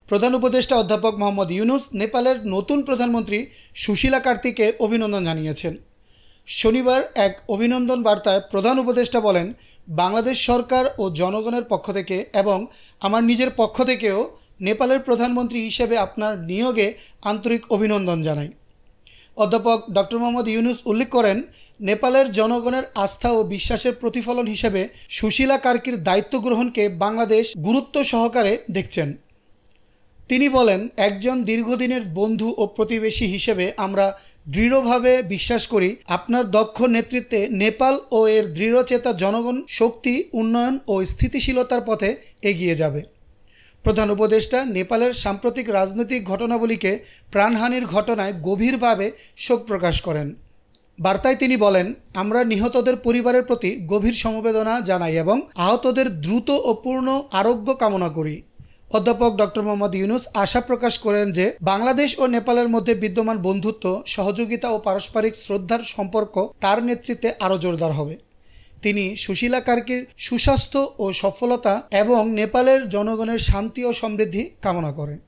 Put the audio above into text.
প্রধান উপদেষ্টা অধ্যাপক মোহাম্মদ ইউনূস নেপালের নতুন প্রধানমন্ত্রী সুশীলা কার্তিকে অভিনন্দন জানিয়েছেন। শনিবার এক অভিনন্দন বার্তায় প্রধান উপদেষ্টা বলেন, বাংলাদেশ সরকার ও জনগণের পক্ষ থেকে এবং আমার নিজের পক্ষ থেকেও নেপালের প্রধানমন্ত্রী হিসেবে আপনার নিয়োগে আন্তরিক অভিনন্দন জানাই। অধ্যাপক ডক্টর মোহাম্মদ ইউনূস উল্লেখ করেন, নেপালের জনগণের আস্থা ও বিশ্বাসের প্রতিফলন হিসেবে সুশীলা কার্কির দায়িত্ব গ্রহণকে বাংলাদেশ গুরুত্ব সহকারে দেখছেন। তিনি বলেন, একজন দীর্ঘদিনের বন্ধু ও প্রতিবেশী হিসেবে আমরা দৃঢ়ভাবে বিশ্বাস করি আপনার দক্ষ নেতৃত্বে নেপাল ও এর দৃঢ়চেতা জনগণ শক্তি, উন্নয়ন ও স্থিতিশীলতার পথে এগিয়ে যাবে। প্রধান উপদেষ্টা নেপালের সাম্প্রতিক রাজনৈতিক ঘটনাবলীকে প্রাণহানির ঘটনায় গভীরভাবে শোক প্রকাশ করেন। বার্তায় তিনি বলেন, আমরা নিহতদের পরিবারের প্রতি গভীর সমবেদনা জানাই এবং আহতদের দ্রুত ও পূর্ণ আরোগ্য কামনা করি। অধ্যাপক ডক্টর মোহাম্মদ ইউনূস আশা প্রকাশ করেন যে বাংলাদেশ ও নেপালের মধ্যে বিদ্যমান বন্ধুত্ব, সহযোগিতা ও পারস্পরিক শ্রদ্ধার সম্পর্ক তার নেতৃত্বে আরও জোরদার হবে। তিনি সুশীলা কার্কির সুস্বাস্থ্য ও সফলতা এবং নেপালের জনগণের শান্তি ও সমৃদ্ধি কামনা করেন।